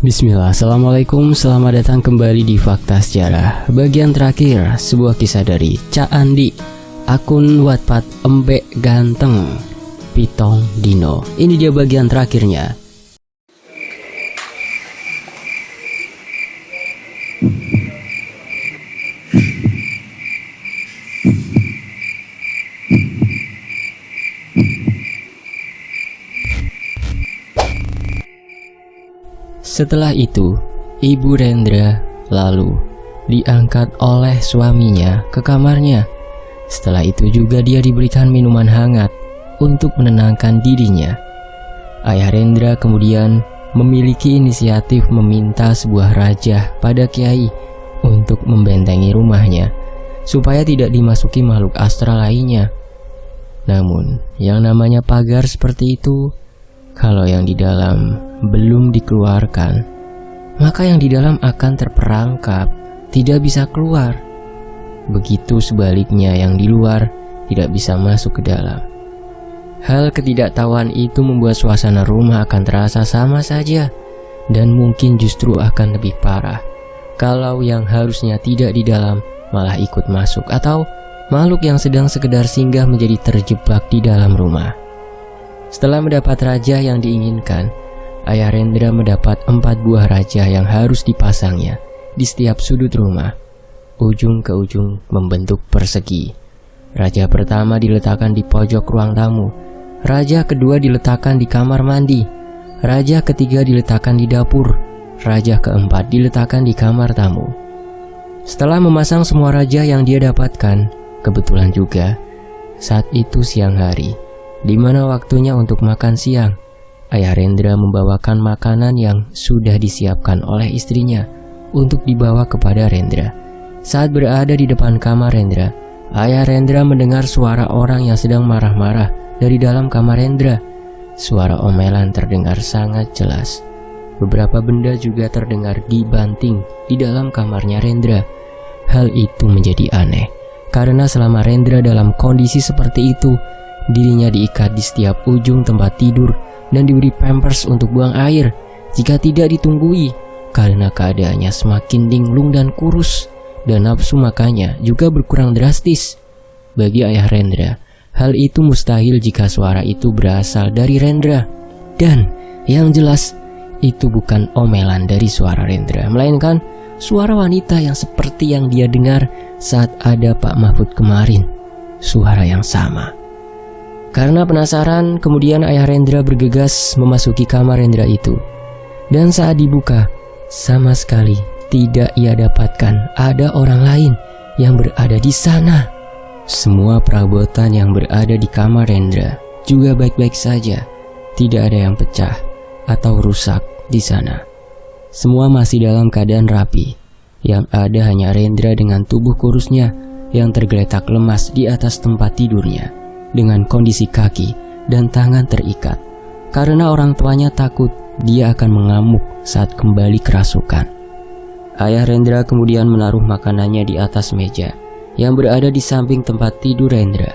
Bismillah, Assalamualaikum, selamat datang kembali di Fakta Sejarah. Bagian terakhir, sebuah kisah dari Cak Andi, akun Wattpad Embek Ganteng Pitong Dino. Ini dia bagian terakhirnya. Setelah itu, Ibu Rendra lalu diangkat oleh suaminya ke kamarnya. Setelah itu juga dia diberikan minuman hangat untuk menenangkan dirinya. Ayah Rendra kemudian memiliki inisiatif meminta sebuah rajah pada kiai untuk membentengi rumahnya supaya tidak dimasuki makhluk astral lainnya. Namun, yang namanya pagar seperti itu, kalau yang di dalam belum dikeluarkan, maka yang di dalam akan terperangkap, tidak bisa keluar. Begitu sebaliknya, yang di luar tidak bisa masuk ke dalam. Hal ketidaktahuan itu membuat suasana rumah akan terasa sama saja, dan mungkin justru akan lebih parah kalau yang harusnya tidak di dalam malah ikut masuk, atau makhluk yang sedang sekedar singgah menjadi terjebak di dalam rumah. Setelah mendapat raja yang diinginkan, Ayah Rendra mendapat 4 buah raja yang harus dipasangnya di setiap sudut rumah, ujung ke ujung membentuk persegi. Raja pertama diletakkan di pojok ruang tamu, raja kedua diletakkan di kamar mandi, raja ketiga diletakkan di dapur, raja keempat diletakkan di kamar tamu. Setelah memasang semua raja yang dia dapatkan, kebetulan juga saat itu siang hari, di mana waktunya untuk makan siang. Ayah Rendra membawakan makanan yang sudah disiapkan oleh istrinya untuk dibawa kepada Rendra. Saat berada di depan kamar Rendra, Ayah Rendra mendengar suara orang yang sedang marah-marah dari dalam kamar Rendra. Suara omelan terdengar sangat jelas. Beberapa benda juga terdengar dibanting di dalam kamarnya Rendra. Hal itu menjadi aneh, karena selama Rendra dalam kondisi seperti itu, dirinya diikat di setiap ujung tempat tidur dan diberi pampers untuk buang air jika tidak ditunggui, karena keadaannya semakin linglung dan kurus, dan nafsu makannya juga berkurang drastis. Bagi Ayah Rendra, hal itu mustahil jika suara itu berasal dari Rendra. Dan yang jelas, itu bukan omelan dari suara Rendra, melainkan suara wanita yang seperti yang dia dengar saat ada Pak Mahfud kemarin. Suara yang sama. Karena penasaran, kemudian Ayah Rendra bergegas memasuki kamar Rendra itu. Dan saat dibuka, sama sekali tidak ia dapatkan ada orang lain yang berada di sana. Semua perabotan yang berada di kamar Rendra juga baik-baik saja. Tidak ada yang pecah atau rusak di sana. Semua masih dalam keadaan rapi. Yang ada hanya Rendra dengan tubuh kurusnya yang tergeletak lemas di atas tempat tidurnya, dengan kondisi kaki dan tangan terikat, karena orang tuanya takut dia akan mengamuk saat kembali kerasukan. Ayah Rendra kemudian menaruh makanannya di atas meja yang berada di samping tempat tidur Rendra.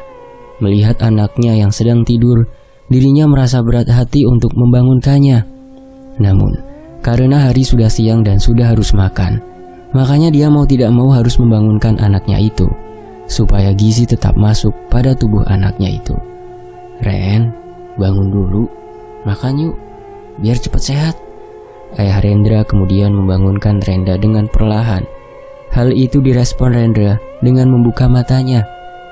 Melihat anaknya yang sedang tidur, dirinya merasa berat hati untuk membangunkannya. Namun, karena hari sudah siang dan sudah harus makan, makanya dia mau tidak mau harus membangunkan anaknya itu, supaya gizi tetap masuk pada tubuh anaknya itu. "Ren, bangun dulu, makan yuk, biar cepat sehat." Ayah Rendra kemudian membangunkan Rendra dengan perlahan. Hal itu direspon Rendra dengan membuka matanya.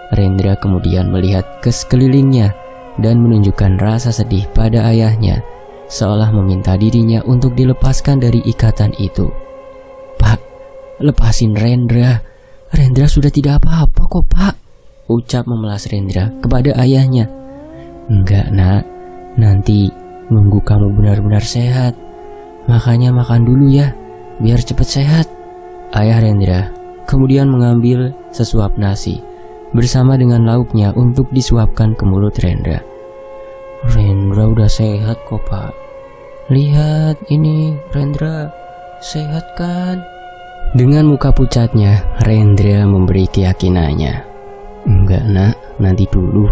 Rendra kemudian melihat ke sekelilingnya dan menunjukkan rasa sedih pada ayahnya, seolah meminta dirinya untuk dilepaskan dari ikatan itu. "Pak, lepasin Rendra. Rendra sudah tidak apa-apa kok, Pak," ucap memelas Rendra kepada ayahnya. "Enggak, Nak, nanti nunggu kamu benar-benar sehat. Makanya makan dulu ya, biar cepat sehat." Ayah Rendra kemudian mengambil sesuap nasi bersama dengan lauknya untuk disuapkan ke mulut Rendra. "Rendra udah sehat kok, Pak. Lihat ini, Rendra sehat kan?" Dengan muka pucatnya, Rendra memberi keyakinannya. "Enggak, Nak, nanti dulu.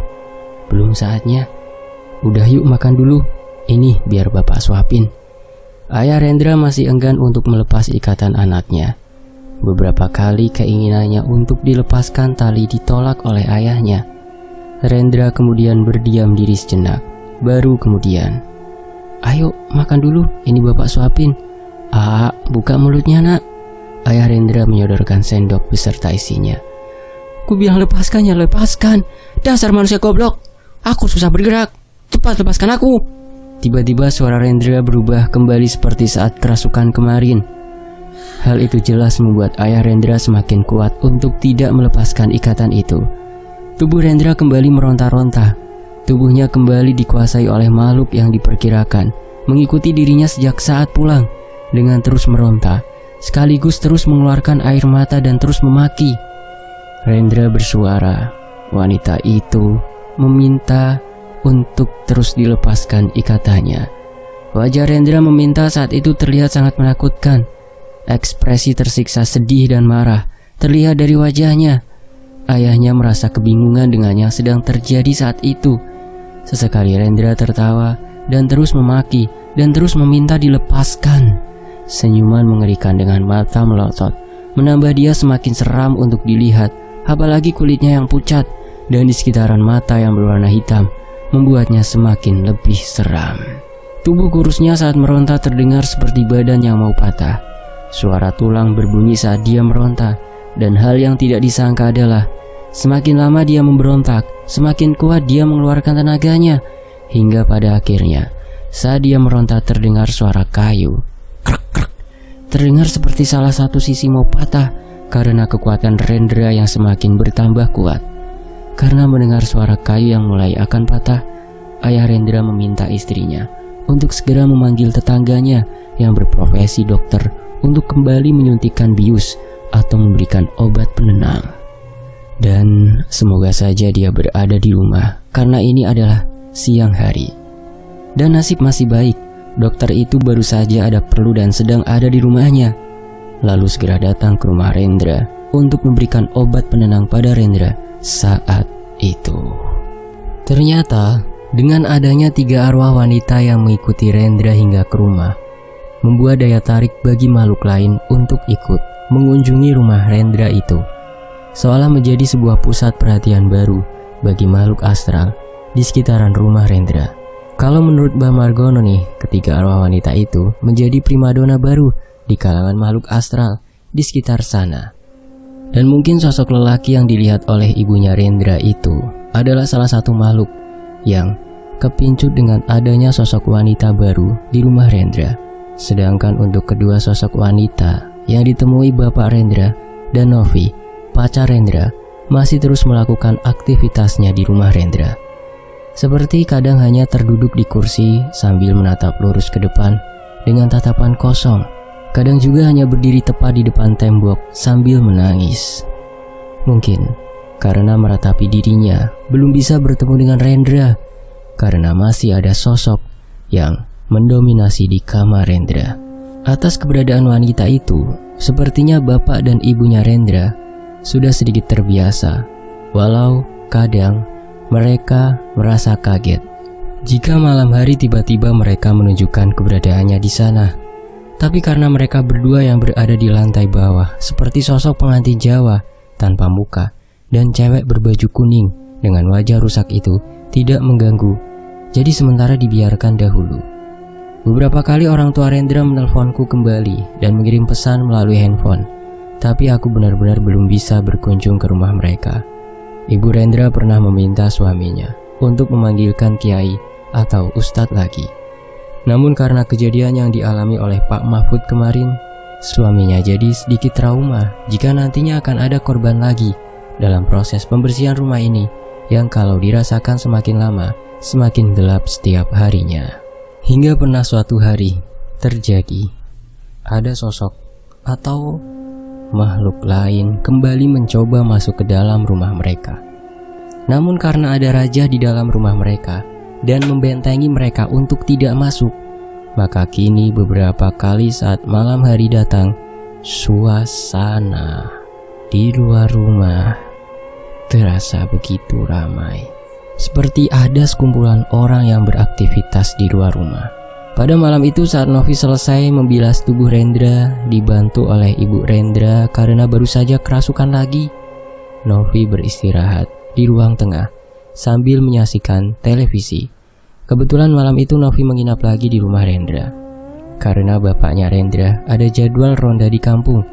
Belum saatnya. Udah yuk makan dulu. Ini biar Bapak suapin." Ayah Rendra masih enggan untuk melepas ikatan anaknya. Beberapa kali keinginannya untuk dilepaskan tali ditolak oleh ayahnya. Rendra kemudian berdiam diri sejenak. Baru kemudian, "Ayo makan dulu, ini bapak suapin." Buka mulutnya nak." Ayah Rendra menyodorkan sendok beserta isinya. "Ku bilang lepaskan ya lepaskan. Dasar manusia goblok. Aku susah bergerak. Cepat lepaskan aku." Tiba-tiba suara Rendra berubah kembali seperti saat kerasukan kemarin. Hal itu jelas membuat ayah Rendra semakin kuat untuk tidak melepaskan ikatan itu. Tubuh Rendra kembali meronta-ronta. Tubuhnya kembali dikuasai oleh makhluk yang diperkirakan mengikuti dirinya sejak saat pulang, dengan terus meronta, sekaligus terus mengeluarkan air mata dan terus memaki. Rendra bersuara. Wanita itu meminta untuk terus dilepaskan ikatannya. Wajah Rendra meminta saat itu terlihat sangat menakutkan. Ekspresi tersiksa, sedih dan marah terlihat dari wajahnya. Ayahnya merasa kebingungan dengan yang sedang terjadi saat itu. Sesekali Rendra tertawa dan terus memaki dan terus meminta dilepaskan. Senyuman mengerikan dengan mata melotot menambah dia semakin seram untuk dilihat, apalagi kulitnya yang pucat dan di sekitaran mata yang berwarna hitam membuatnya semakin lebih seram. Tubuh kurusnya saat meronta terdengar seperti badan yang mau patah. Suara tulang berbunyi saat dia meronta, dan hal yang tidak disangka adalah semakin lama dia memberontak, semakin kuat dia mengeluarkan tenaganya, hingga pada akhirnya saat dia meronta terdengar suara kayu krek-krek. Terdengar seperti salah satu sisi mau patah karena kekuatan Rendra yang semakin bertambah kuat. Karena mendengar suara kayu yang mulai akan patah, ayah Rendra meminta istrinya untuk segera memanggil tetangganya yang berprofesi dokter untuk kembali menyuntikkan bius atau memberikan obat penenang. Dan semoga saja dia berada di rumah karena ini adalah siang hari. Dan nasib masih baik, dokter itu baru saja ada perlu dan sedang ada di rumahnya. Lalu segera datang ke rumah Rendra untuk memberikan obat penenang pada Rendra saat itu. Ternyata dengan adanya 3 arwah wanita yang mengikuti Rendra hingga ke rumah, membuat daya tarik bagi makhluk lain untuk ikut mengunjungi rumah Rendra itu, seolah menjadi sebuah pusat perhatian baru bagi makhluk astral di sekitaran rumah Rendra. Kalau menurut Mbak Margono nih, ketiga arwah wanita itu menjadi primadona baru di kalangan makhluk astral di sekitar sana. Dan mungkin sosok lelaki yang dilihat oleh ibunya Rendra itu adalah salah satu makhluk yang kepincut dengan adanya sosok wanita baru di rumah Rendra. Sedangkan untuk kedua sosok wanita yang ditemui Bapak Rendra dan Novi, pacar Rendra, masih terus melakukan aktivitasnya di rumah Rendra. Seperti kadang hanya terduduk di kursi sambil menatap lurus ke depan dengan tatapan kosong. Kadang juga hanya berdiri tepat di depan tembok sambil menangis. Mungkin karena meratapi dirinya belum bisa bertemu dengan Rendra, karena masih ada sosok yang mendominasi di kamar Rendra. Atas keberadaan wanita itu, sepertinya bapak dan ibunya Rendra sudah sedikit terbiasa, walau kadang mereka merasa kaget jika malam hari tiba-tiba mereka menunjukkan keberadaannya di sana. Tapi karena mereka berdua yang berada di lantai bawah seperti sosok pengantin Jawa tanpa muka dan cewek berbaju kuning dengan wajah rusak itu tidak mengganggu, jadi sementara dibiarkan dahulu. Beberapa kali orang tua Rendra menelponku kembali dan mengirim pesan melalui handphone, tapi aku benar-benar belum bisa berkunjung ke rumah mereka. Ibu Rendra pernah meminta suaminya untuk memanggilkan kiai atau ustadz lagi. Namun karena kejadian yang dialami oleh Pak Mahfud kemarin, suaminya jadi sedikit trauma jika nantinya akan ada korban lagi dalam proses pembersihan rumah ini yang kalau dirasakan semakin lama semakin gelap setiap harinya. Hingga pernah suatu hari terjadi ada sosok atau makhluk lain kembali mencoba masuk ke dalam rumah mereka. Namun karena ada raja di dalam rumah mereka dan membentengi mereka untuk tidak masuk, maka kini beberapa kali saat malam hari datang, suasana di luar rumah terasa begitu ramai, seperti ada sekumpulan orang yang beraktivitas di luar rumah. Pada malam itu saat Novi selesai membilas tubuh Rendra dibantu oleh ibu Rendra karena baru saja kerasukan lagi, Novi beristirahat di ruang tengah sambil menyaksikan televisi. Kebetulan malam itu Novi menginap lagi di rumah Rendra karena bapaknya Rendra ada jadwal ronda di kampung,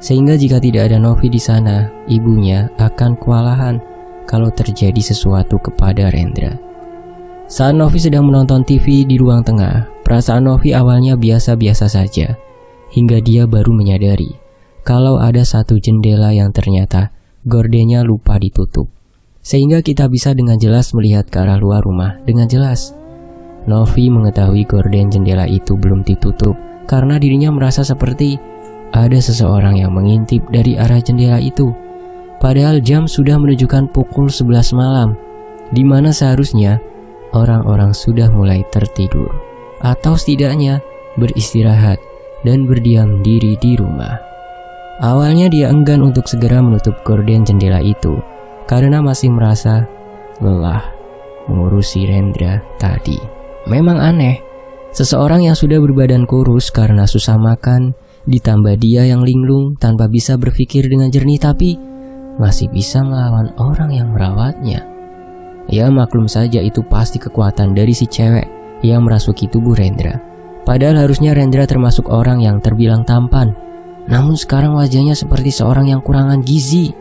sehingga jika tidak ada Novi di sana, ibunya akan kewalahan kalau terjadi sesuatu kepada Rendra. Saat Novi sedang menonton TV di ruang tengah, perasaan Novi awalnya biasa-biasa saja, hingga dia baru menyadari kalau ada satu jendela yang ternyata gordennya lupa ditutup, sehingga kita bisa dengan jelas melihat ke arah luar rumah dengan jelas. Novi mengetahui gorden jendela itu belum ditutup karena dirinya merasa seperti ada seseorang yang mengintip dari arah jendela itu. Padahal jam sudah menunjukkan pukul 11 malam, di mana seharusnya orang-orang sudah mulai tertidur atau setidaknya beristirahat dan berdiam diri di rumah. Awalnya dia enggan untuk segera menutup gorden jendela itu karena masih merasa lelah mengurusi Rendra tadi. Memang aneh, seseorang yang sudah berbadan kurus karena susah makan, ditambah dia yang linglung tanpa bisa berpikir dengan jernih, tapi masih bisa melawan orang yang merawatnya. Ya maklum saja itu pasti kekuatan dari si cewek yang merasuki tubuh Rendra. Padahal harusnya Rendra termasuk orang yang terbilang tampan, namun sekarang wajahnya seperti seorang yang kurangan gizi.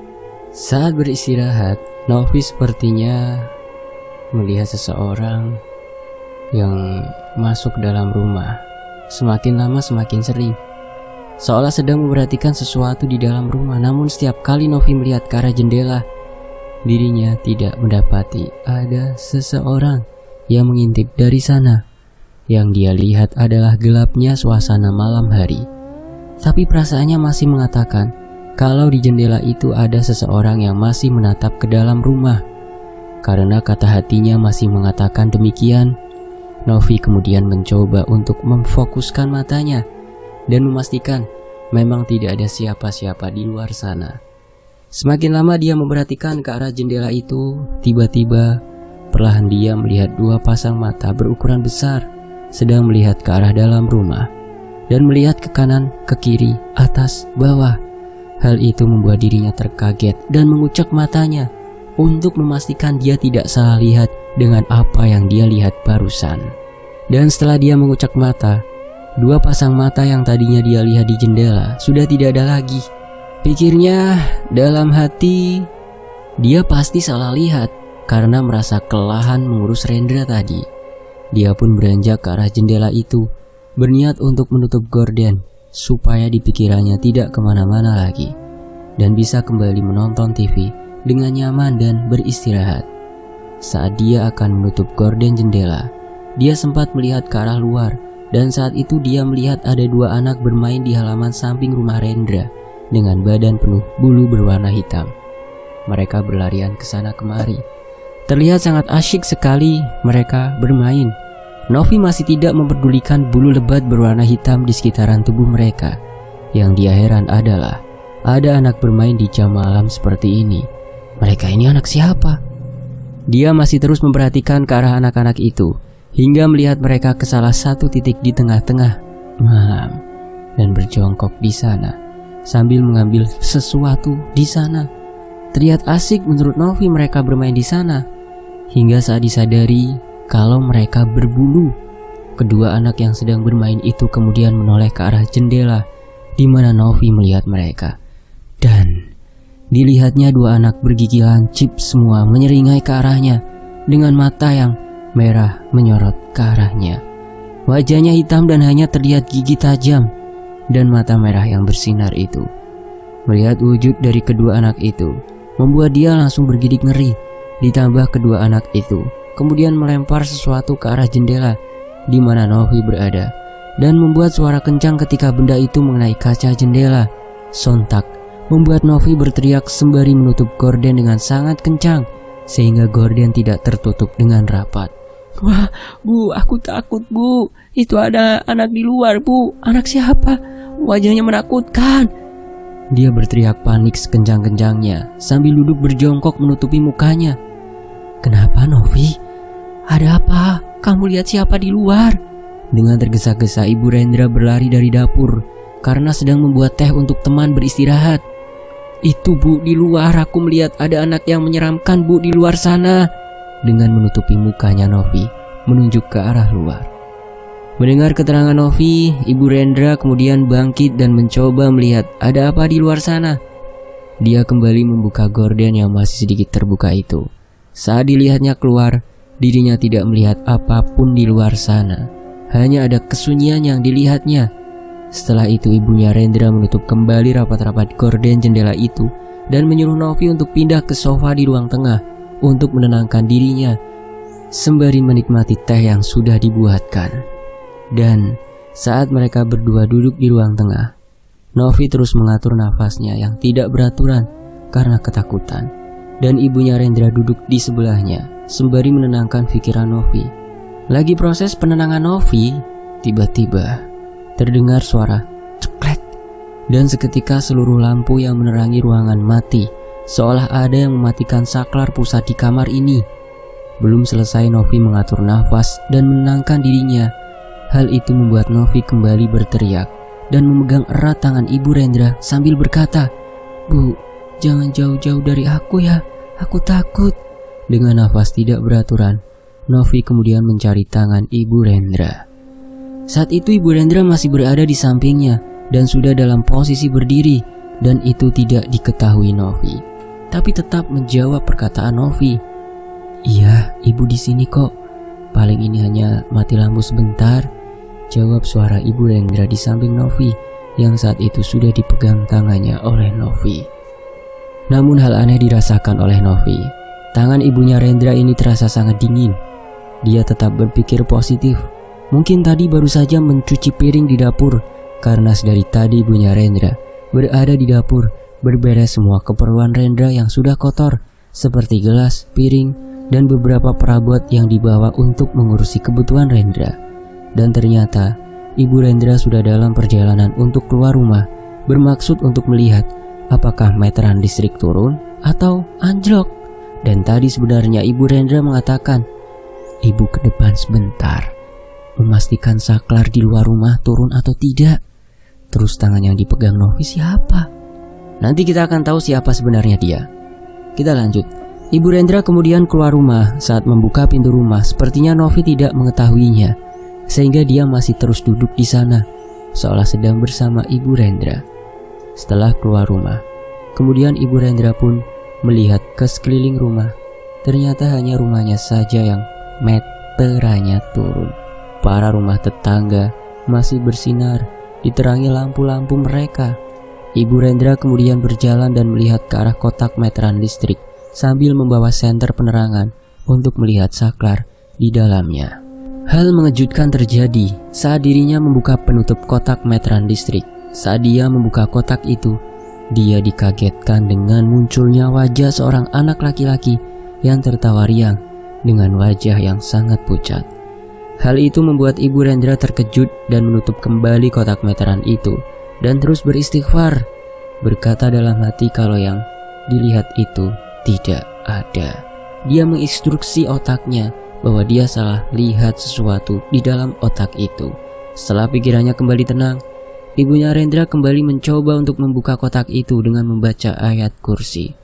Saat beristirahat, Novi sepertinya melihat seseorang yang masuk dalam rumah. Semakin lama semakin sering, seolah sedang memperhatikan sesuatu di dalam rumah. Namun setiap kali Novi melihat ke arah jendela, dirinya tidak mendapati ada seseorang yang mengintip dari sana. Yang dia lihat adalah gelapnya suasana malam hari. Tapi perasaannya masih mengatakan kalau di jendela itu ada seseorang yang masih menatap ke dalam rumah. Karena kata hatinya masih mengatakan demikian, Novi kemudian mencoba untuk memfokuskan matanya dan memastikan memang tidak ada siapa-siapa di luar sana. Semakin lama dia memperhatikan ke arah jendela itu, tiba-tiba perlahan dia melihat dua pasang mata berukuran besar sedang melihat ke arah dalam rumah dan melihat ke kanan, ke kiri, atas, bawah. Hal itu membuat dirinya terkaget dan mengucek matanya untuk memastikan dia tidak salah lihat dengan apa yang dia lihat barusan. Dan setelah dia mengucek mata, dua pasang mata yang tadinya dia lihat di jendela sudah tidak ada lagi. Pikirnya dalam hati, dia pasti salah lihat karena merasa kelelahan mengurus Rendra tadi. Dia pun beranjak ke arah jendela itu, berniat untuk menutup gorden supaya di pikirannya tidak kemana-mana lagi dan bisa kembali menonton TV dengan nyaman dan beristirahat. Saat dia akan menutup gorden jendela, dia sempat melihat ke arah luar, dan saat itu dia melihat ada dua anak bermain di halaman samping rumah Rendra dengan badan penuh bulu berwarna hitam. Mereka berlarian ke sana kemari. Terlihat sangat asyik sekali mereka bermain. Novi masih tidak memperdulikan bulu lebat berwarna hitam di sekitaran tubuh mereka. Yang dia heran adalah ada anak bermain di jam malam seperti ini. Mereka ini anak siapa? Dia masih terus memperhatikan ke arah anak-anak itu hingga melihat mereka ke salah satu titik di tengah-tengah malam dan berjongkok di sana sambil mengambil sesuatu di sana. Terlihat asik menurut Novi mereka bermain di sana, hingga saat disadari kalau mereka berbulu. Kedua anak yang sedang bermain itu kemudian menoleh ke arah jendela di mana Novi melihat mereka, dan dilihatnya dua anak bergigi lancip semua menyeringai ke arahnya dengan mata yang merah menyorot ke arahnya. Wajahnya hitam dan hanya terlihat gigi tajam dan mata merah yang bersinar itu. Melihat wujud dari kedua anak itu membuat dia langsung bergidik ngeri. Ditambah kedua anak itu kemudian melempar sesuatu ke arah jendela di mana Novi berada dan membuat suara kencang ketika benda itu mengenai kaca jendela. Sontak membuat Novi berteriak sembari menutup gorden dengan sangat kencang sehingga gorden tidak tertutup dengan rapat. "Wah, Bu, aku takut, Bu. Itu ada anak di luar, Bu. Anak siapa? Wajahnya menakutkan." Dia berteriak panik sekencang-kencangnya sambil duduk berjongkok menutupi mukanya. "Kenapa, Novi? Ada apa? Kamu lihat siapa di luar?" Dengan tergesa-gesa Ibu Rendra berlari dari dapur karena sedang membuat teh untuk teman beristirahat. "Itu Bu, di luar aku melihat ada anak yang menyeramkan Bu di luar sana." Dengan menutupi mukanya Novi menunjuk ke arah luar. Mendengar keterangan Novi, Ibu Rendra kemudian bangkit dan mencoba melihat ada apa di luar sana. Dia kembali membuka gorden yang masih sedikit terbuka itu. Saat dilihatnya keluar, dirinya tidak melihat apapun di luar sana. Hanya ada kesunyian yang dilihatnya. Setelah itu ibunya Rendra menutup kembali rapat-rapat gorden jendela itu dan menyuruh Novi untuk pindah ke sofa di ruang tengah untuk menenangkan dirinya sembari menikmati teh yang sudah dibuatkan. Dan saat mereka berdua duduk di ruang tengah, Novi terus mengatur nafasnya yang tidak beraturan karena ketakutan, dan ibunya Rendra duduk di sebelahnya sembari menenangkan pikiran Novi. Lagi proses penenangan Novi, tiba-tiba terdengar suara ceklek, dan seketika seluruh lampu yang menerangi ruangan mati, seolah ada yang mematikan saklar pusat di kamar ini. Belum selesai Novi mengatur nafas dan menenangkan dirinya, hal itu membuat Novi kembali berteriak dan memegang erat tangan Ibu Rendra sambil berkata, "Bu, jangan jauh-jauh dari aku ya, aku takut." Dengan nafas tidak beraturan, Novi kemudian mencari tangan Ibu Rendra. Saat itu Ibu Rendra masih berada di sampingnya dan sudah dalam posisi berdiri, dan itu tidak diketahui Novi, tapi tetap menjawab perkataan Novi. "Iya, Ibu di sini kok. Paling ini hanya mati lampu sebentar," jawab suara Ibu Rendra di samping Novi yang saat itu sudah dipegang tangannya oleh Novi. Namun hal aneh dirasakan oleh Novi. Tangan ibunya Rendra ini terasa sangat dingin. Dia tetap berpikir positif. Mungkin tadi baru saja mencuci piring di dapur, karena sedari tadi ibunya Rendra berada di dapur berberes semua keperluan Rendra yang sudah kotor, seperti gelas, piring, dan beberapa perabot yang dibawa untuk mengurusi kebutuhan Rendra. Dan ternyata Ibu Rendra sudah dalam perjalanan untuk keluar rumah, bermaksud untuk melihat apakah meteran listrik turun atau anjlok. Dan tadi sebenarnya Ibu Rendra mengatakan, "Ibu ke depan sebentar, memastikan saklar di luar rumah turun atau tidak." Terus tangan yang dipegang Novi siapa? Nanti kita akan tahu siapa sebenarnya dia. Kita lanjut. Ibu Rendra kemudian keluar rumah. Saat membuka pintu rumah, sepertinya Novi tidak mengetahuinya, sehingga dia masih terus duduk di sana, seolah sedang bersama Ibu Rendra. Setelah keluar rumah, kemudian Ibu Rendra pun melihat ke sekeliling rumah. Ternyata hanya rumahnya saja yang meterannya turun. Para rumah tetangga masih bersinar, diterangi lampu-lampu mereka. Ibu Rendra kemudian berjalan dan melihat ke arah kotak meteran listrik sambil membawa senter penerangan untuk melihat saklar di dalamnya. Hal mengejutkan terjadi saat dirinya membuka penutup kotak meteran listrik. Saat dia membuka kotak itu, dia dikagetkan dengan munculnya wajah seorang anak laki-laki yang tertawa riang dengan wajah yang sangat pucat. Hal itu membuat Ibu Rendra terkejut dan menutup kembali kotak meteran itu dan terus beristighfar, berkata dalam hati kalau yang dilihat itu tidak ada. Dia menginstruksi otaknya bahwa dia salah lihat sesuatu di dalam otak itu. Setelah pikirannya kembali tenang, ibunya Rendra kembali mencoba untuk membuka kotak itu dengan membaca ayat kursi.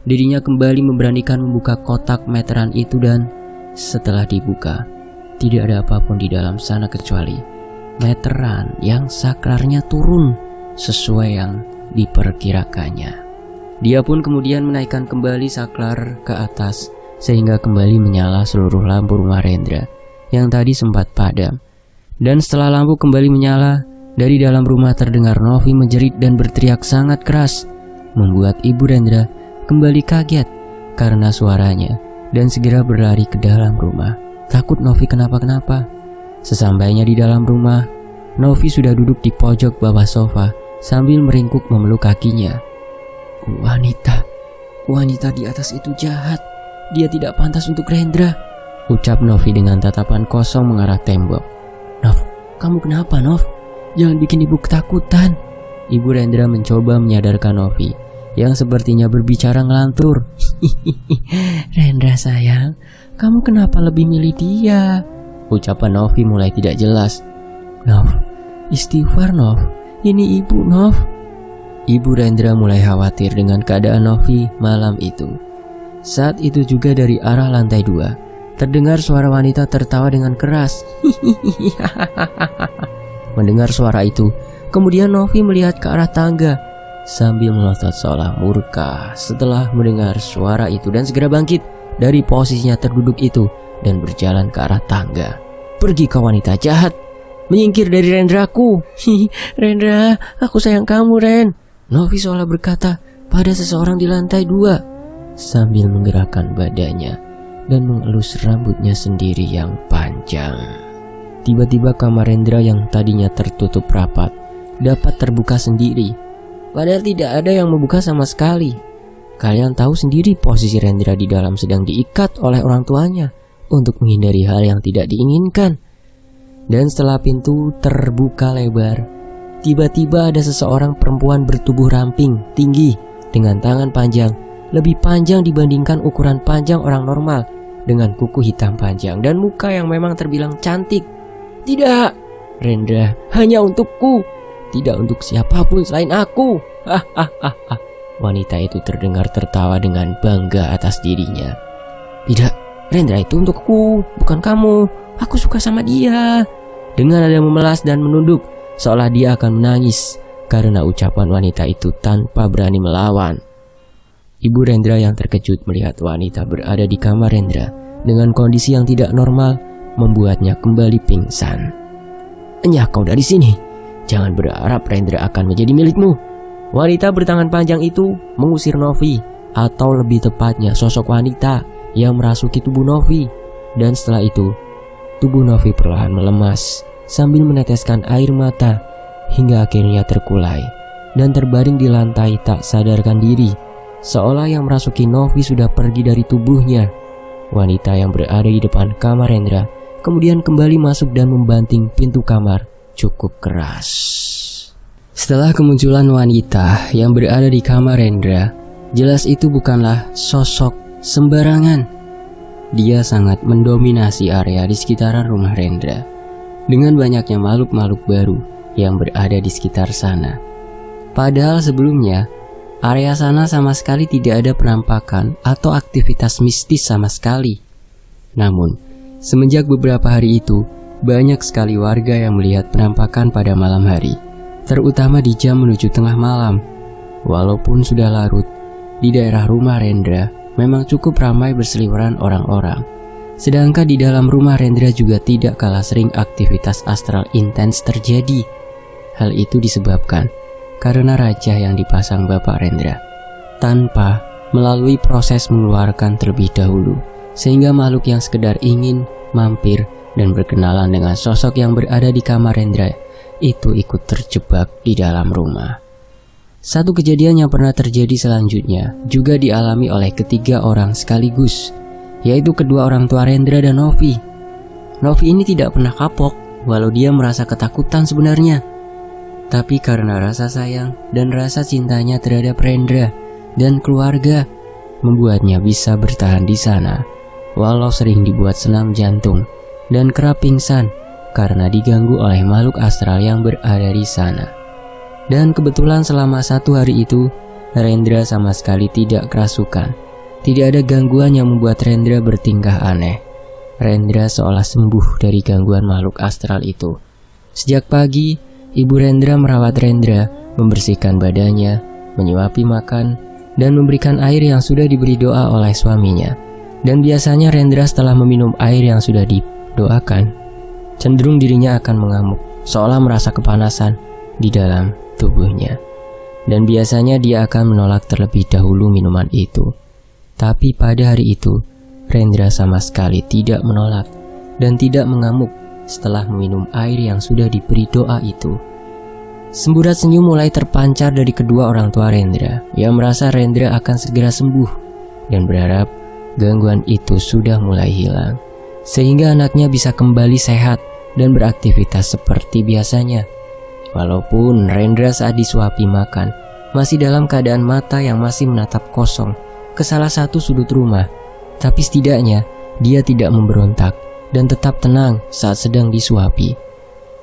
Dirinya kembali memberanikan membuka kotak meteran itu dan setelah dibuka, tidak ada apapun di dalam sana kecuali meteran yang saklarnya turun sesuai yang diperkirakannya. Dia pun kemudian menaikkan kembali saklar ke atas sehingga kembali menyala seluruh lampu rumah Rendra yang tadi sempat padam. Dan setelah lampu kembali menyala, dari dalam rumah terdengar Novi menjerit dan berteriak sangat keras, membuat Ibu Rendra kembali kaget karena suaranya dan segera berlari ke dalam rumah, takut Novi kenapa-kenapa. Sesampainya di dalam rumah, Novi sudah duduk di pojok bawah sofa sambil meringkuk memeluk kakinya. Wanita di atas itu jahat. Dia tidak pantas untuk Rendra, ucap Novi dengan tatapan kosong mengarah tembok. "Nov, kamu kenapa, Nov? Jangan bikin ibu ketakutan." Ibu Rendra mencoba menyadarkan Novi yang sepertinya berbicara ngelantur. "Rendra sayang, kamu kenapa lebih milih dia?" Ucapan Novi mulai tidak jelas Nov, istighfar Nov, ini ibu Nov. Ibu Rendra mulai khawatir dengan keadaan Novi malam itu. Saat itu juga dari arah lantai 2 terdengar suara wanita tertawa dengan keras. Mendengar suara itu, kemudian Novi melihat ke arah tangga sambil melotot seolah murka setelah mendengar suara itu dan segera bangkit dari posisinya terduduk itu dan berjalan ke arah tangga. Pergi kau wanita jahat, menyingkir dari Rendraku. Rendra, aku sayang kamu Ren, Novi seolah berkata pada seseorang di lantai 2 sambil menggerakkan badannya dan mengelus rambutnya sendiri yang panjang. Tiba-tiba kamar Rendra yang tadinya tertutup rapat dapat terbuka sendiri. Padahal tidak ada yang membuka sama sekali. Kalian tahu sendiri posisi Rendra di dalam sedang diikat oleh orang tuanya untuk menghindari hal yang tidak diinginkan. Dan setelah pintu terbuka lebar, tiba-tiba ada seseorang perempuan bertubuh ramping, tinggi, dengan tangan panjang, lebih panjang dibandingkan ukuran panjang orang normal, dengan kuku hitam panjang dan muka yang memang terbilang cantik. Tidak, Rendra, hanya untukku, tidak untuk siapapun selain aku. Wanita itu terdengar tertawa dengan bangga atas dirinya. Tidak, Rendra itu untukku, bukan kamu. Aku suka sama dia. Dengan nada memelas dan menunduk, seolah dia akan menangis karena ucapan wanita itu tanpa berani melawan. Ibu Rendra yang terkejut melihat wanita berada di kamar Rendra dengan kondisi yang tidak normal membuatnya kembali pingsan. Enyah kau dari sini. Jangan berharap Rendra akan menjadi milikmu. Wanita bertangan panjang itu mengusir Novi, atau lebih tepatnya sosok wanita yang merasuki tubuh Novi. Dan setelah itu, tubuh Novi perlahan melemas sambil meneteskan air mata hingga akhirnya terkulai dan terbaring di lantai tak sadarkan diri, seolah yang merasuki Novi sudah pergi dari tubuhnya. Wanita yang berada di depan kamar Rendra kemudian kembali masuk dan membanting pintu kamar cukup keras. Setelah kemunculan wanita yang berada di kamar Rendra, jelas itu bukanlah sosok sembarangan. Dia sangat mendominasi area di sekitaran rumah Rendra dengan banyaknya makhluk-makhluk baru yang berada di sekitar sana. Padahal sebelumnya, area sana sama sekali tidak ada penampakan atau aktivitas mistis sama sekali. Namun, semenjak beberapa hari itu, banyak sekali warga yang melihat penampakan pada malam hari, terutama di jam menuju tengah malam. Walaupun sudah larut, di daerah rumah Rendra memang cukup ramai berseliweran orang-orang. Sedangkan di dalam rumah Rendra juga tidak kalah sering aktivitas astral intens terjadi. Hal itu disebabkan karena raja yang dipasang Bapak Rendra tanpa melalui proses mengeluarkan terlebih dahulu, sehingga makhluk yang sekedar ingin mampir dan berkenalan dengan sosok yang berada di kamar Rendra itu ikut terjebak di dalam rumah. Satu kejadian yang pernah terjadi selanjutnya juga dialami oleh ketiga orang sekaligus, yaitu kedua orang tua Rendra dan Novi. Novi ini tidak pernah kapok walau dia merasa ketakutan sebenarnya. Tapi karena rasa sayang dan rasa cintanya terhadap Rendra dan keluarga membuatnya bisa bertahan di sana, walau sering dibuat senam jantung dan kerap pingsan karena diganggu oleh makhluk astral yang berada di sana. Dan kebetulan selama satu hari itu, Rendra sama sekali tidak kerasukan. Tidak ada gangguan yang membuat Rendra bertingkah aneh. Rendra seolah sembuh dari gangguan makhluk astral itu. Sejak pagi, Ibu Rendra merawat Rendra, membersihkan badannya, menyuapi makan, dan memberikan air yang sudah diberi doa oleh suaminya. Dan biasanya Rendra setelah meminum air yang sudah didoakan, cenderung dirinya akan mengamuk, seolah merasa kepanasan di dalam tubuhnya. Dan biasanya dia akan menolak terlebih dahulu minuman itu. Tapi pada hari itu, Rendra sama sekali tidak menolak dan tidak mengamuk setelah meminum air yang sudah diberi doa itu. Semburat senyum mulai terpancar dari kedua orang tua Rendra yang merasa Rendra akan segera sembuh dan berharap gangguan itu sudah mulai hilang, sehingga anaknya bisa kembali sehat dan beraktivitas seperti biasanya. Walaupun Rendra saat disuapi makan masih dalam keadaan mata yang masih menatap kosong ke salah satu sudut rumah, tapi setidaknya dia tidak memberontak dan tetap tenang saat sedang disuapi.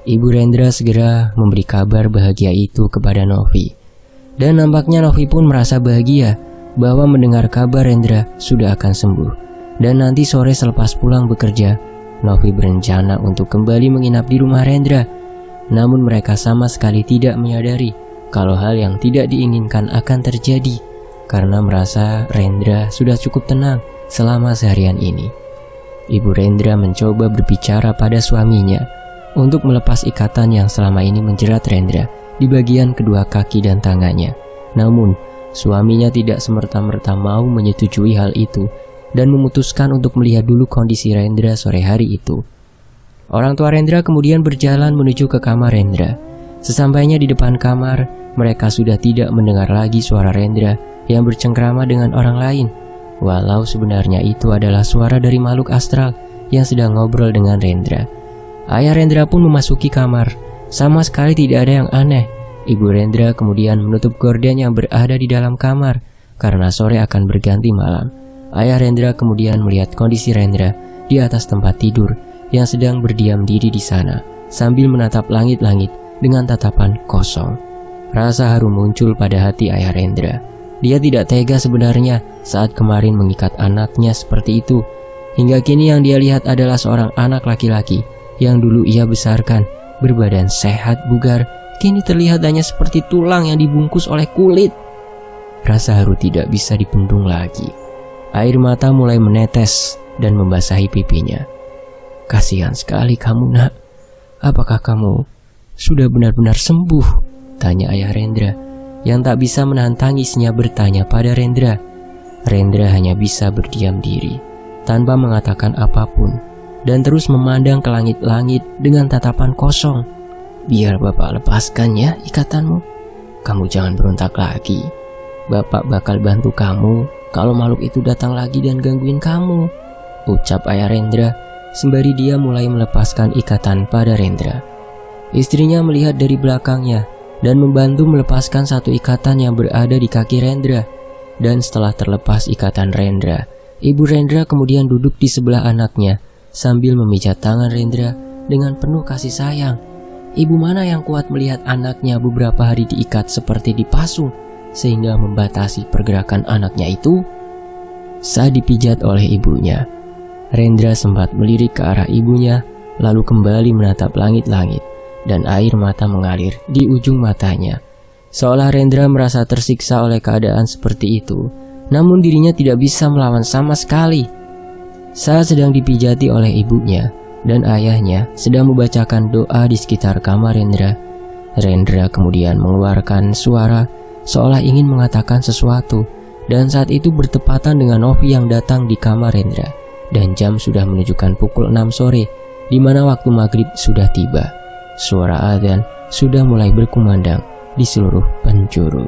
Ibu Rendra segera memberi kabar bahagia itu kepada Novi. Dan nampaknya Novi pun merasa bahagia bahwa mendengar kabar Rendra sudah akan sembuh. Dan nanti sore selepas pulang bekerja, Novi berencana untuk kembali menginap di rumah Rendra. Namun mereka sama sekali tidak menyadari kalau hal yang tidak diinginkan akan terjadi, karena merasa Rendra sudah cukup tenang selama seharian ini. Ibu Rendra mencoba berbicara pada suaminya untuk melepas ikatan yang selama ini menjerat Rendra di bagian kedua kaki dan tangannya. Namun, suaminya tidak semerta-merta mau menyetujui hal itu dan memutuskan untuk melihat dulu kondisi Rendra sore hari itu. Orang tua Rendra kemudian berjalan menuju ke kamar Rendra. Sesampainya di depan kamar, mereka sudah tidak mendengar lagi suara Rendra yang bercengkrama dengan orang lain, walau sebenarnya itu adalah suara dari makhluk astral yang sedang ngobrol dengan Rendra. Ayah Rendra pun memasuki kamar. Sama sekali tidak ada yang aneh. Ibu Rendra kemudian menutup gorden yang berada di dalam kamar karena sore akan berganti malam. Ayah Rendra kemudian melihat kondisi Rendra di atas tempat tidur yang sedang berdiam diri di sana sambil menatap langit-langit dengan tatapan kosong. Rasa haru muncul pada hati ayah Rendra. Dia tidak tega sebenarnya saat kemarin mengikat anaknya seperti itu. Hingga kini yang dia lihat adalah seorang anak laki-laki yang dulu ia besarkan, berbadan sehat bugar, kini terlihat hanya seperti tulang yang dibungkus oleh kulit. Rasa haru tidak bisa dibendung lagi. Air mata mulai menetes dan membasahi pipinya. "Kasihan sekali kamu, Nak. Apakah kamu sudah benar-benar sembuh?" tanya ayah Rendra, yang tak bisa menahan tangisnya bertanya pada Rendra. Rendra hanya bisa berdiam diri tanpa mengatakan apapun dan terus memandang ke langit-langit dengan tatapan kosong. "Biar Bapak lepaskan ya ikatanmu. Kamu jangan berontak lagi. Bapak bakal bantu kamu kalau makhluk itu datang lagi dan gangguin kamu," ucap ayah Rendra sembari dia mulai melepaskan ikatan pada Rendra. Istrinya melihat dari belakangnya dan membantu melepaskan satu ikatan yang berada di kaki Rendra. Dan setelah terlepas ikatan Rendra, Ibu Rendra kemudian duduk di sebelah anaknya sambil memijat tangan Rendra dengan penuh kasih sayang. Ibu mana yang kuat melihat anaknya beberapa hari diikat seperti dipasung sehingga membatasi pergerakan anaknya itu? Saat dipijat oleh ibunya, Rendra sempat melirik ke arah ibunya lalu kembali menatap langit-langit dan air mata mengalir di ujung matanya. Seolah Rendra merasa tersiksa oleh keadaan seperti itu, namun dirinya tidak bisa melawan sama sekali. Saat sedang dipijati oleh ibunya dan ayahnya sedang membacakan doa di sekitar kamar Rendra, Rendra kemudian mengeluarkan suara seolah ingin mengatakan sesuatu, dan saat itu bertepatan dengan Novi yang datang di kamar Rendra, dan jam sudah menunjukkan pukul 6 sore, di mana waktu maghrib sudah tiba. Suara azan sudah mulai berkumandang di seluruh penjuru.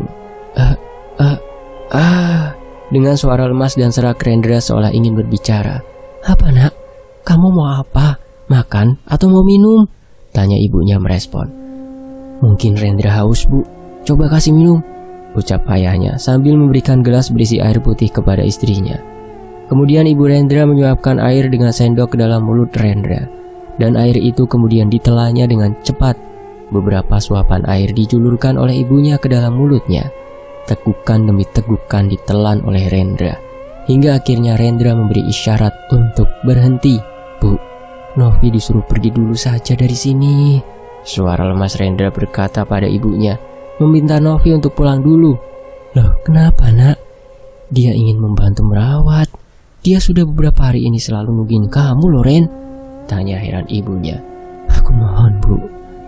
Dengan suara lemas dan serak Rendra seolah ingin berbicara. "Apa, Nak? Kamu mau apa? Makan atau mau minum?" tanya ibunya merespon. "Mungkin Rendra haus, Bu. Coba kasih minum," ucap ayahnya sambil memberikan gelas berisi air putih kepada istrinya. Kemudian Ibu Rendra menyuapkan air dengan sendok ke dalam mulut Rendra, dan air itu kemudian ditelannya dengan cepat. Beberapa suapan air dijulurkan oleh ibunya ke dalam mulutnya. Tegukan demi tegukan ditelan oleh Rendra, hingga akhirnya Rendra memberi isyarat untuk berhenti. "Bu, Novi disuruh pergi dulu saja dari sini," suara lemas Rendra berkata pada ibunya, meminta Novi untuk pulang dulu. "Loh, kenapa, Nak? Dia ingin membantu merawat. Dia sudah beberapa hari ini selalu nungguin kamu loh, Ren," tanya heran ibunya. "Aku mohon, Bu.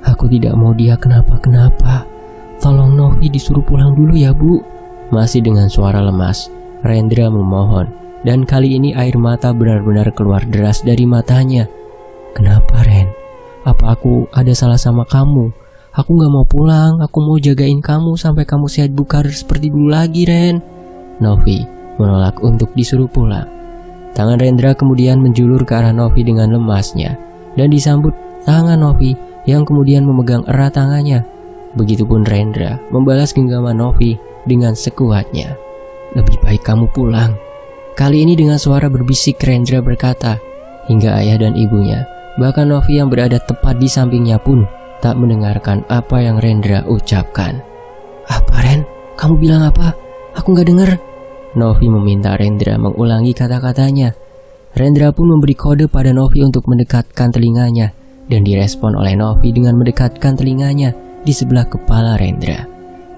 Aku tidak mau dia kenapa-kenapa. Tolong Novi disuruh pulang dulu ya, Bu." Masih dengan suara lemas, Rendra memohon, dan kali ini air mata benar-benar keluar deras dari matanya. "Kenapa, Ren? Apa aku ada salah sama kamu? Aku gak mau pulang, aku mau jagain kamu sampai kamu sehat bugar seperti dulu lagi, Ren." Novi menolak untuk disuruh pulang. Tangan Rendra kemudian menjulur ke arah Novi dengan lemasnya, dan disambut tangan Novi yang kemudian memegang erat tangannya. Begitupun Rendra membalas genggaman Novi dengan sekuatnya. "Lebih baik kamu pulang." Kali ini dengan suara berbisik Rendra berkata, hingga ayah dan ibunya, bahkan Novi yang berada tepat di sampingnya pun tak mendengarkan apa yang Rendra ucapkan. "Apa, Ren? Kamu bilang apa? Aku gak dengar." Novi meminta Rendra mengulangi kata-katanya. Rendra pun memberi kode pada Novi untuk mendekatkan telinganya, dan direspon oleh Novi dengan mendekatkan telinganya di sebelah kepala Rendra.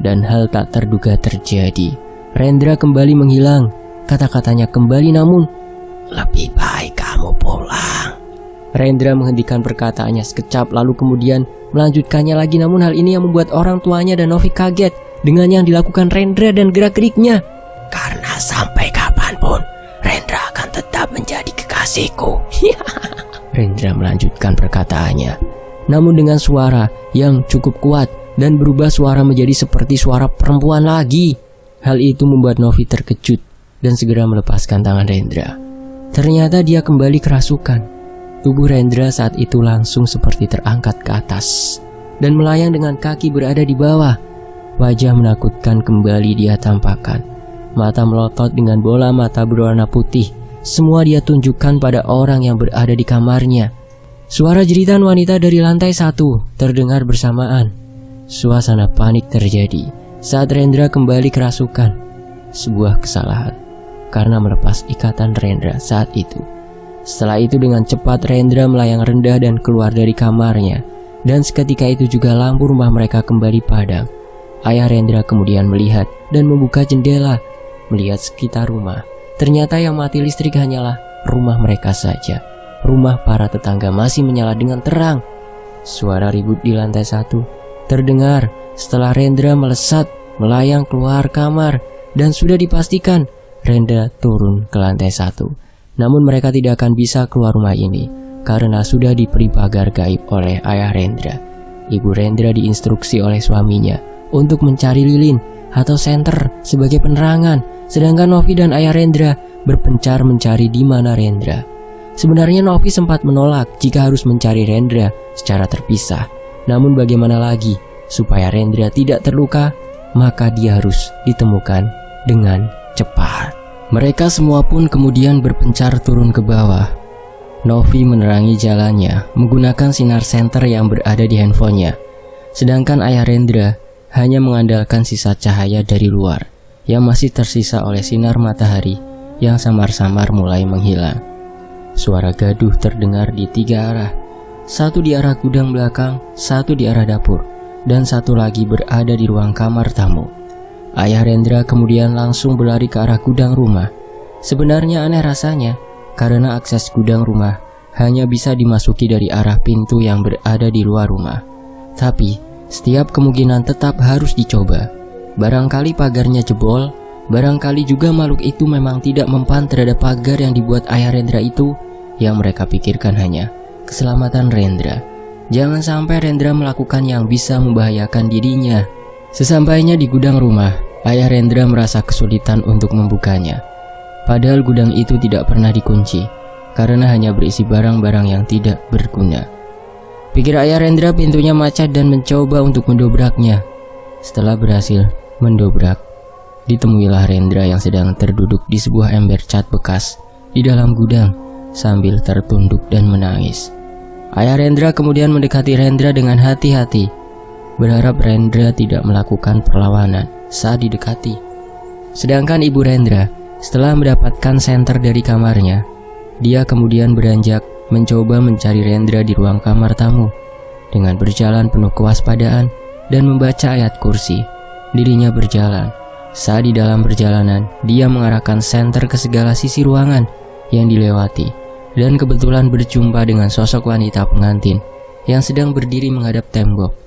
Dan hal tak terduga terjadi. Rendra kembali menghilang. Kata-katanya kembali namun, "Lebih baik kamu pulang." Rendra menghentikan perkataannya sekejap lalu kemudian melanjutkannya lagi, namun hal ini yang membuat orang tuanya dan Novi kaget dengan yang dilakukan Rendra dan gerak-geriknya. "Karena sampai kapanpun Rendra akan tetap menjadi kekasihku." Rendra melanjutkan perkataannya, namun dengan suara yang cukup kuat dan berubah suara menjadi seperti suara perempuan lagi. Hal itu membuat Novi terkejut dan segera melepaskan tangan Rendra. Ternyata dia kembali kerasukan. Tubuh Rendra saat itu langsung seperti terangkat ke atas dan melayang dengan kaki berada di bawah. Wajah menakutkan kembali dia tampakkan. Mata melotot dengan bola mata berwarna putih. Semua dia tunjukkan pada orang yang berada di kamarnya. Suara jeritan wanita dari lantai 1 terdengar bersamaan. Suasana panik terjadi saat Rendra kembali kerasukan. Sebuah kesalahan karena melepas ikatan Rendra saat itu. Setelah itu dengan cepat Rendra melayang rendah dan keluar dari kamarnya. Dan seketika itu juga lampu rumah mereka kembali padam. Ayah Rendra kemudian melihat dan membuka jendela, melihat sekitar rumah. Ternyata yang mati listrik hanyalah rumah mereka saja. Rumah para tetangga masih menyala dengan terang. Suara ribut di lantai 1 terdengar setelah Rendra melesat melayang keluar kamar. Dan sudah dipastikan Rendra turun ke lantai 1. Namun mereka tidak akan bisa keluar rumah ini karena sudah diberi pagar gaib oleh ayah Rendra. Ibu Rendra diinstruksi oleh suaminya untuk mencari lilin atau senter sebagai penerangan, sedangkan Novi dan ayah Rendra berpencar mencari di mana Rendra. Sebenarnya Novi sempat menolak jika harus mencari Rendra secara terpisah. Namun bagaimana lagi, supaya Rendra tidak terluka, maka dia harus ditemukan dengan cepat. Mereka semua pun kemudian berpencar turun ke bawah. Novi menerangi jalannya menggunakan sinar senter yang berada di handphonenya. Sedangkan ayah Rendra hanya mengandalkan sisa cahaya dari luar yang masih tersisa oleh sinar matahari yang samar-samar mulai menghilang. Suara gaduh terdengar di 3 arah. Satu di arah gudang belakang, satu di arah dapur, dan satu lagi berada di ruang kamar tamu. Ayah Rendra kemudian langsung berlari ke arah gudang rumah. Sebenarnya aneh rasanya, karena akses gudang rumah hanya bisa dimasuki dari arah pintu yang berada di luar rumah. Tapi, setiap kemungkinan tetap harus dicoba. Barangkali pagarnya jebol, barangkali juga makhluk itu memang tidak mempan terhadap pagar yang dibuat ayah Rendra itu. Yang mereka pikirkan hanya keselamatan Rendra. Jangan sampai Rendra melakukan yang bisa membahayakan dirinya. Sesampainya di gudang rumah, ayah Rendra merasa kesulitan untuk membukanya. Padahal gudang itu tidak pernah dikunci, karena hanya berisi barang-barang yang tidak berguna. Pikir ayah Rendra, pintunya macet dan mencoba untuk mendobraknya. Setelah berhasil mendobrak, ditemuilah Rendra yang sedang terduduk di sebuah ember cat bekas di dalam gudang sambil tertunduk dan menangis. Ayah Rendra kemudian mendekati Rendra dengan hati-hati, berharap Rendra tidak melakukan perlawanan saat didekati. Sedangkan ibu Rendra, setelah mendapatkan senter dari kamarnya, dia kemudian beranjak mencoba mencari Rendra di ruang kamar tamu. Dengan berjalan penuh kewaspadaan dan membaca ayat kursi, dirinya berjalan. Saat di dalam perjalanan, dia mengarahkan senter ke segala sisi ruangan yang dilewati, dan kebetulan berjumpa dengan sosok wanita pengantin yang sedang berdiri menghadap tembok.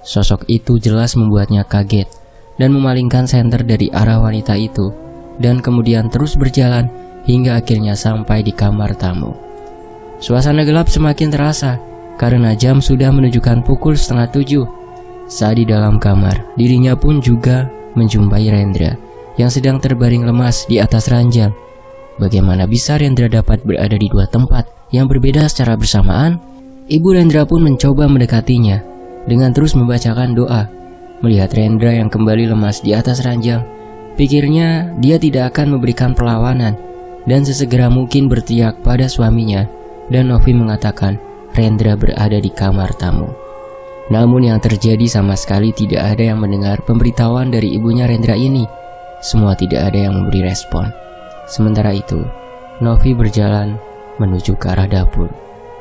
Sosok itu jelas membuatnya kaget dan memalingkan senter dari arah wanita itu, dan kemudian terus berjalan hingga akhirnya sampai di kamar tamu. Suasana gelap semakin terasa karena jam sudah menunjukkan pukul 6:30. Saat di dalam kamar, dirinya pun juga menjumpai Rendra yang sedang terbaring lemas di atas ranjang. Bagaimana bisa Rendra dapat berada di 2 tempat yang berbeda secara bersamaan? Ibu Rendra pun mencoba mendekatinya dengan terus membacakan doa. Melihat Rendra yang kembali lemas di atas ranjang, pikirnya dia tidak akan memberikan perlawanan dan sesegera mungkin berteriak pada suaminya, dan Novi mengatakan Rendra berada di kamar tamu. Namun yang terjadi sama sekali tidak ada yang mendengar pemberitahuan dari ibunya Rendra ini. Semua tidak ada yang memberi respon. Sementara itu, Novi berjalan menuju ke arah dapur,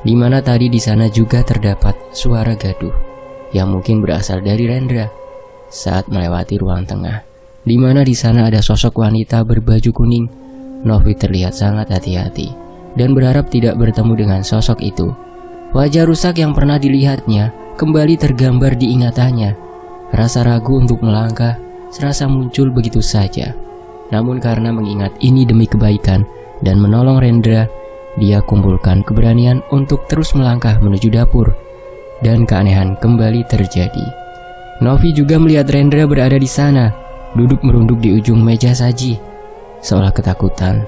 di mana tadi di sana juga terdapat suara gaduh yang mungkin berasal dari Rendra. Saat melewati ruang tengah, di mana di sana ada sosok wanita berbaju kuning, Novi terlihat sangat hati-hati dan berharap tidak bertemu dengan sosok itu. Wajah rusak yang pernah dilihatnya kembali tergambar di ingatannya. Rasa ragu untuk melangkah serasa muncul begitu saja. Namun karena mengingat ini demi kebaikan dan menolong Rendra, dia kumpulkan keberanian untuk terus melangkah menuju dapur. Dan keanehan kembali terjadi. Novi juga melihat Rendra berada di sana, duduk merunduk di ujung meja saji. Seolah ketakutan,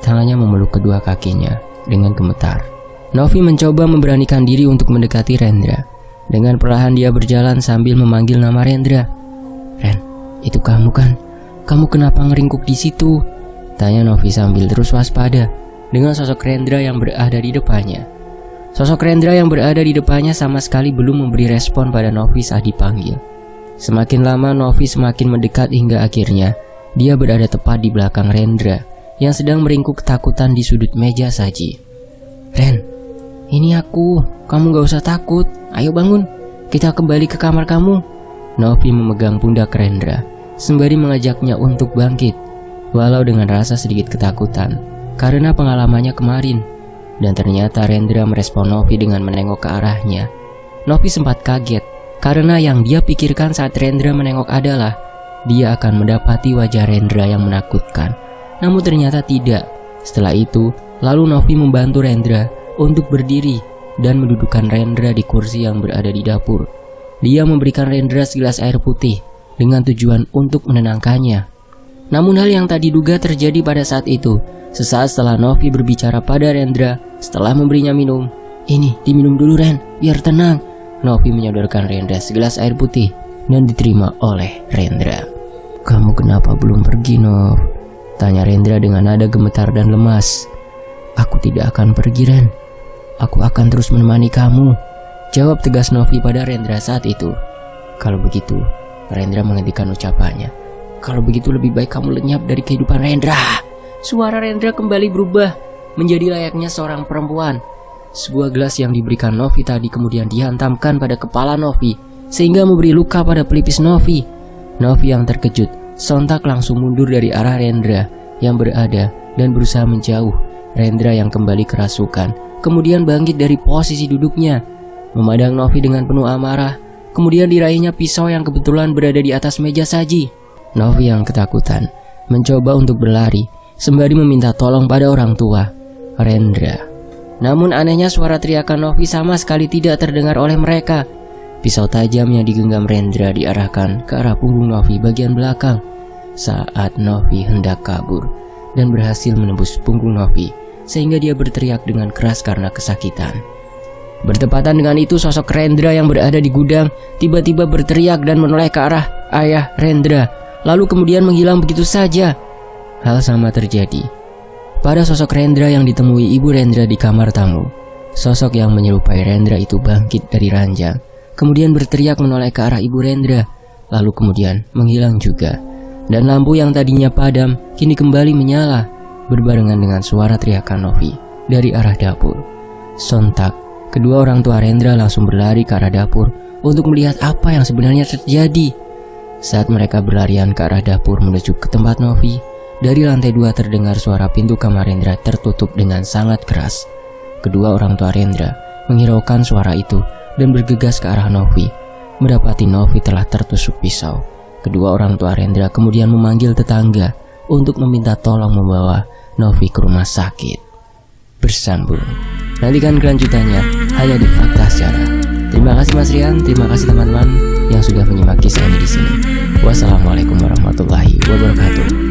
tangannya memeluk kedua kakinya dengan gemetar. Novi mencoba memberanikan diri untuk mendekati Rendra. Dengan perlahan dia berjalan sambil memanggil nama Rendra. "Ren, itu kamu kan? Kamu kenapa ngeringkuk di situ?" tanya Novi sambil terus waspada dengan sosok Rendra yang berada di depannya. Sosok Rendra yang berada di depannya sama sekali belum memberi respon pada Novi saat dipanggil. Semakin lama Novi semakin mendekat hingga akhirnya dia berada tepat di belakang Rendra yang sedang meringkuk ketakutan di sudut meja saji. "Ren, ini aku, kamu gak usah takut. Ayo bangun, kita kembali ke kamar kamu." Novi memegang pundak Rendra sembari mengajaknya untuk bangkit, walau dengan rasa sedikit ketakutan karena pengalamannya kemarin. Dan ternyata Rendra merespon Novi dengan menengok ke arahnya. Novi sempat kaget karena yang dia pikirkan saat Rendra menengok adalah dia akan mendapati wajah Rendra yang menakutkan. Namun ternyata tidak. Setelah itu, lalu Novi membantu Rendra untuk berdiri dan mendudukkan Rendra di kursi yang berada di dapur. Dia memberikan Rendra segelas air putih dengan tujuan untuk menenangkannya. Namun hal yang tak diduga terjadi pada saat itu. Sesaat setelah Novi berbicara pada Rendra, setelah memberinya minum, "Ini diminum dulu Ren, biar tenang." Novi menyodorkan Rendra segelas air putih dan diterima oleh Rendra. "Kamu kenapa belum pergi, Nov?" tanya Rendra dengan nada gemetar dan lemas. "Aku tidak akan pergi, Ren. Aku akan terus menemani kamu," jawab tegas Novi pada Rendra saat itu. "Kalau begitu," Rendra menghentikan ucapannya, "kalau begitu lebih baik kamu lenyap dari kehidupan Rendra." Suara Rendra kembali berubah menjadi layaknya seorang perempuan. Sebuah gelas yang diberikan Novi tadi kemudian dihantamkan pada kepala Novi sehingga memberi luka pada pelipis Novi. Novi yang terkejut sontak langsung mundur dari arah Rendra yang berada dan berusaha menjauh. Rendra yang kembali kerasukan kemudian bangkit dari posisi duduknya, memandang Novi dengan penuh amarah. Kemudian diraihnya pisau yang kebetulan berada di atas meja saji. Novi yang ketakutan mencoba untuk berlari sembari meminta tolong pada orang tua Rendra. Namun anehnya suara teriakan Novi sama sekali tidak terdengar oleh mereka. Pisau tajam yang digenggam Rendra diarahkan ke arah punggung Novi bagian belakang saat Novi hendak kabur dan berhasil menembus punggung Novi sehingga dia berteriak dengan keras karena kesakitan. Bertepatan dengan itu, sosok Rendra yang berada di gudang tiba-tiba berteriak dan menoleh ke arah ayah Rendra, lalu kemudian menghilang begitu saja. Hal sama terjadi pada sosok Rendra yang ditemui ibu Rendra di kamar tamu. Sosok yang menyerupai Rendra itu bangkit dari ranjang, kemudian berteriak menoleh ke arah ibu Rendra, lalu kemudian menghilang juga. Dan lampu yang tadinya padam kini kembali menyala, berbarengan dengan suara teriakan Novi dari arah dapur. Sontak, kedua orang tua Rendra langsung berlari ke arah dapur untuk melihat apa yang sebenarnya terjadi. Saat mereka berlarian ke arah dapur menuju ke tempat Novi, dari lantai 2 terdengar suara pintu kamar Rendra tertutup dengan sangat keras. Kedua orang tua Rendra menghiraukan suara itu dan bergegas ke arah Novi. Mendapati Novi telah tertusuk pisau. Kedua orang tua Rendra kemudian memanggil tetangga untuk meminta tolong membawa Novi ke rumah sakit. Bersambung. Nantikan kelanjutannya hanya di Fakta Sejarah. Terima kasih Mas Rian, terima kasih teman-teman yang sudah menyimak kisah ini di sini. Wassalamualaikum warahmatullahi wabarakatuh.